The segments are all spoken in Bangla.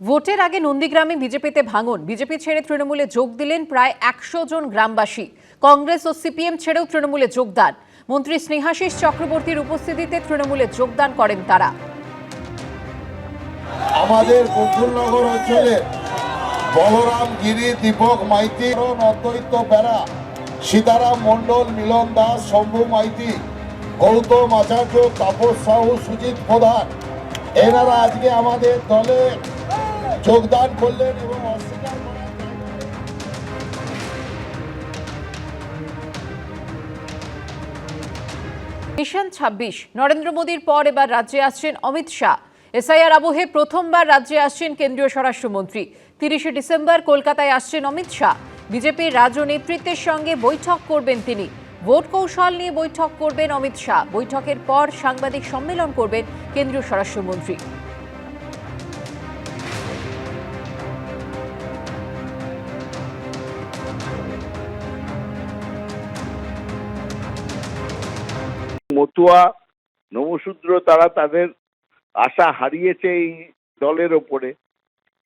ভোটের আগে নন্দীগ্রামে বিজেপিতে ভাঙন। বিজেপি ছেড়ে তৃণমূলে যোগ দিলেন প্রায় ১০০ জন গ্রামবাসী। কংগ্রেস ও সিপিএম ছেড়েও তৃণমূলে যোগদান। মন্ত্রী স্নেহাশিস চক্রবর্তীর উপস্থিতিতে তৃণমূলে যোগদান করেন তারা। আমাদের গোকুলনগর অঞ্চলে বলরাম গিরি, দীপক মাইতি, অদ্বৈত বেরা, সীতারাম মণ্ডল, মিলন দাস, শম্ভু মাইতি, গৌতম আচার্য, তাপস সাহু, সুজিত প্রধান, এনারা আজকে আমাদের দলে যোগদান করলেন এবং অস্বীকার করার মিশন ২৬। নরেন্দ্র মোদীর পর এবার রাজ্যে আসছেন অমিত শাহ। এসআইআর আবহে প্রথমবার রাজ্যে আসছেন কেন্দ্রীয় স্বরাষ্ট্রমন্ত্রী। ৩০শে ডিসেম্বর কলকাতায় আসছেন অমিত শাহ। বিজেপির রাজ্য নেতৃত্বের সঙ্গে বৈঠক করবেন তিনি। ভোট কৌশল নিয়ে বৈঠক করবেন অমিত শাহ। বৈঠকের পর সাংবাদিক সম্মেলন করবেন কেন্দ্রীয় স্বরাষ্ট্রমন্ত্রী। মতুয়া নমশূদ্র তারা তাদের আশা হারিয়েছে এই দলের ওপরে,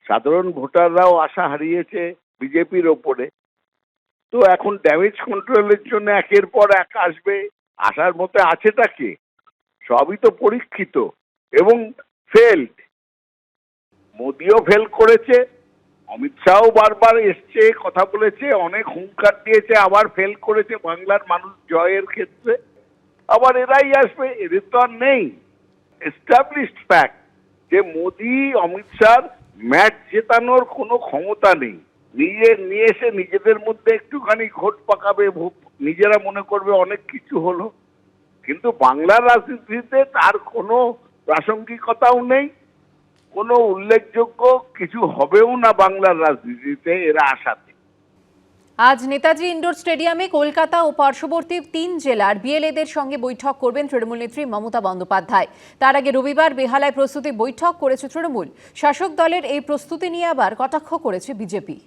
সাধারণ ভোটাররাও আশা হারিয়েছে বিজেপির ওপরে। তো এখন ড্যামেজ কন্ট্রোলের জন্য একের পর এক আসবে, আসার মতো আছেটা কি? সবই তো পরীক্ষিত এবং ফেলড। মোদিও ফেল করেছে, অমিত শাহও বারবার এসছে, কথা বলেছে, অনেক হুঙ্কার দিয়েছে, আবার ফেল করেছে বাংলার মানুষ জয়ের ক্ষেত্রে। আবার এরাই আসবে, এদের তো আর নেই। এস্টাবলিশড ফ্যাক্ট যে মোদি অমিত শাহ ম্যাচ জেতানোর কোনো ক্ষমতা নেই। নিয়ে এসে নিজেদের মধ্যে একটুখানি ঘোট পাকাবে, নিজেরা মনে করবে অনেক কিছু হলো, কিন্তু বাংলার রাজনীতিতে তার কোনো প্রাসঙ্গিকতাও নেই, কোনো উল্লেখযোগ্য কিছু হবেও না বাংলার রাজনীতিতে এরা আসাতে। আজ নেতাজি ইন্ডোর স্টেডিয়ামে কলকাতা ও পার্শ্ববর্তী ৩ জেলার বিএলএদের সঙ্গে বৈঠক করবেন তৃণমূল নেত্রী মমতা বন্দ্যোপাধ্যায়। তার আগে রবিবার বেহালায় প্রস্তুতি বৈঠক করেছে তৃণমূল। শাসক দলের এই প্রস্তুতি নিয়ে আবার কটাক্ষ করেছে বিজেপি।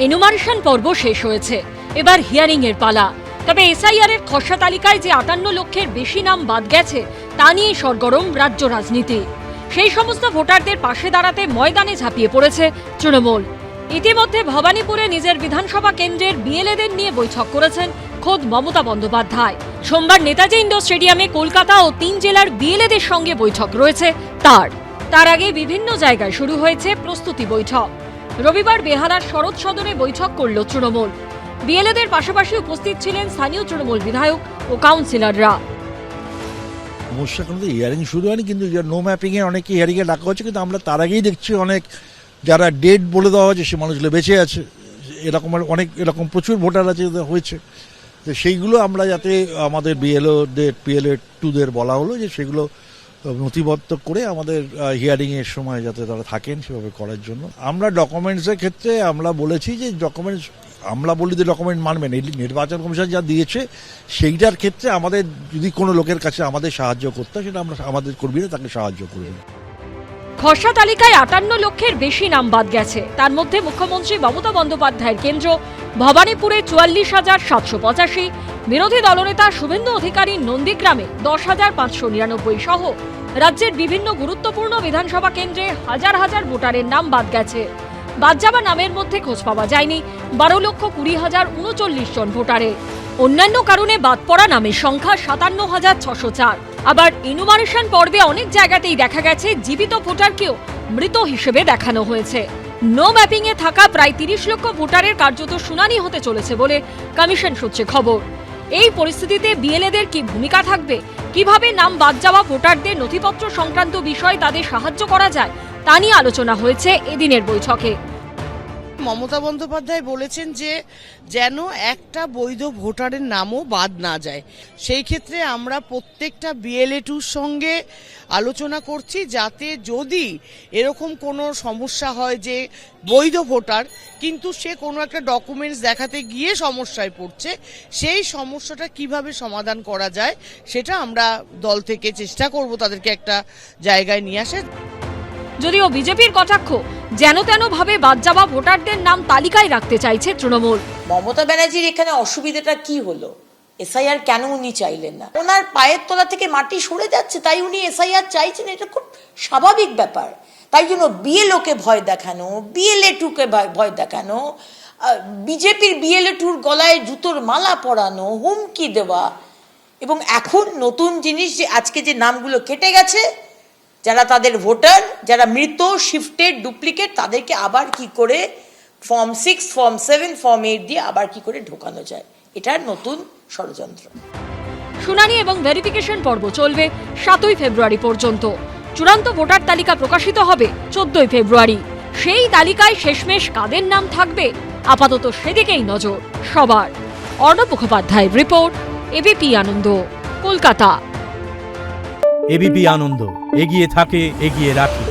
এনুমারেশন পর্ব শেষ হয়েছে, এবার হিয়ারিং এর পালা। তবে এসআইআর এর খসড়া তালিকায় যে ৫৮ লক্ষের বেশি নাম বাদ গেছে তা নিয়ে সরগরম রাজ্য রাজনীতি। সেই সমস্ত ভোটারদের পাশে দাঁড়াতে ময়দানে ঝাঁপিয়ে পড়েছে তৃণমূল। ইতিমধ্যে ভবানীপুরে নিজের বিধানসভা কেন্দ্রের বিএলএদের নিয়ে বৈঠক করেছেন খোদ মমতা বন্দ্যোপাধ্যায়। সোমবার নেতাজি ইন্ডোর স্টেডিয়ামে কলকাতা ও ৩ জেলার বিএলএদের সঙ্গে বৈঠক রয়েছে তার আগে বিভিন্ন জায়গায় শুরু হয়েছে প্রস্তুতি বৈঠক। রবিবার বেহালার শরৎ সদনে বৈঠক করল তৃণমূল। বিএলএদের পাশাপাশি উপস্থিত ছিলেন স্থানীয় তৃণমূল বিধায়ক ও কাউন্সিলররা। সমস্যা কোনো হিয়ারিং শুরু হয়নি, কিন্তু নো ম্যাপিং এ অনেকে হিয়ারিং এ ডাকা হচ্ছে, কিন্তু আমরা তার আগেই দেখছি অনেক যারা ডেট বলে দেওয়া হয়েছে সে মানুষগুলো বেঁচে আছে। এরকম অনেক এরকম প্রচুর ভোটার আছে হয়েছে, তো সেইগুলো আমরা যাতে আমাদের বিএলএ 2দের বলা হলো যে সেগুলো নথিবদ্ধ করে আমাদের হিয়ারিং এর সময় যাতে তারা থাকেন সেভাবে করার জন্য। আমরা ডকুমেন্টসের ক্ষেত্রে আমরা বলেছি যে ডকুমেন্টস আমরা বলি যে ডকুমেন্ট মানবেন, এই নির্বাচন কমিশন যা দিয়েছে সেইটার ক্ষেত্রে আমাদের যদি কোনো লোকের কাছে আমাদের সাহায্য করতে হয় সেটা আমরা আমাদের কর্মীরা তাকে সাহায্য করবেন। খসড়া তালিকায় ৫৮ লক্ষের বেশি নাম বাদ গেছে। তার মধ্যে মুখ্যমন্ত্রী মমতা বন্দ্যোপাধ্যায়ের কেন্দ্র ভবানীপুরে ৪৪,৭৮৫, বিরোধী দলনেতা শুভেন্দু অধিকারীর নন্দীগ্রামে ১০,৫৯৯ সহ রাজ্যের বিভিন্ন গুরুত্বপূর্ণ বিধানসভা কেন্দ্রে হাজার হাজার ভোটারের নাম বাদ গেছে। বাদ যাওয়া নামের মধ্যে খোঁজ পাওয়া যায়নি ১২,২০,০৩৯ জন ভোটারের। অন্যান্য কারণে বাদ পড়া নামের সংখ্যা ৫৭,৬০৪। আবার ইনুমারেশন পর্বে অনেক জায়গাতেই দেখা গেছে জীবিত ভোটারকেও মৃত হিসেবে দেখানো হয়েছে। নো ম্যাপিং এ থাকা প্রায় ৩০ লক্ষ ভোটারের কার্যত শুনানি হতে চলেছে বলে কমিশন সূত্রে খবর। এই পরিস্থিতিতে বিএলএদের কি ভূমিকা থাকবে, কিভাবে নাম বাদ যাওয়া ভোটারদের নথিপত্র সংক্রান্ত বিষয়ে তাদের সাহায্য করা যায় তা নিয়ে আলোচনা হয়েছে এদিনের বৈঠকে। মমতা বন্দ্যোপাধ্যায় বলেছেন যে যেন একটা বৈধ ভোটারের নামও বাদ না যায়। সেই ক্ষেত্রে আমরা প্রত্যেকটা বিএলএ2র সঙ্গে আলোচনা করছি যাতে যদি এরকম কোনো সমস্যা হয় যে বৈধ ভোটার কিন্তু সে কোনো একটা ডকুমেন্টস দেখাতে গিয়ে সমস্যায় পড়ছে, সেই সমস্যাটা কিভাবে সমাধান করা যায় সেটা আমরা দল থেকে চেষ্টা করব তাদেরকে একটা জায়গায় নিয়ে আসে। যদিও বিজেপির কটাক্ষ, যেন তেন ভাবে বাদ যাওয়া ভোটারদের নাম তালিকায় রাখতে চাইছে তৃণমূল। মমতা ব্যানার্জির এখানে অসুবিধাটা কি হলো? এসআইআর কেন উনি চাইলেন না? ওনার পায়ের তলা থেকে মাটি সরে যাচ্ছে, তাই উনি এসআইআর চাইছেন, এটা খুব স্বাভাবিক ব্যাপার। তাই জন্য বিএলওকে ভয় দেখানো, BLA-2-কে ভয় দেখানো, বিজেপির BLA-2-র গলায় জুতোর মালা পরানো, হুমকি দেওয়া, এবং এখন নতুন জিনিস যে আজকে যে নামগুলো কেটে গেছে, যারা তাদের ভোটার, যারা মৃত, শিফটেড, ডুপ্লিকেট, তাদেরকে আবার কি করে ফর্ম 6, ফর্ম 7, ফর্ম 8 দিয়ে আবার কি করে ঢোকানো যায়, এটার নতুন ষড়যন্ত্র। শুনানি এবং ভেরিফিকেশন পর্ব চলবে 7ই ফেব্রুয়ারি পর্যন্ত। চূড়ান্ত ভোটার তালিকা প্রকাশিত হবে 14ই ফেব্রুয়ারি। সেই তালিকায় শেষমেশ কাদের নাম থাকবে, আপাতত সেদিকেই নজর সবার। অর্ণব মুখোপাধ্যায়ের রিপোর্ট, এবিপি আনন্দ, কলকাতা। এবিপি আনন্দ, এগিয়ে থাকে, এগিয়ে রাখে।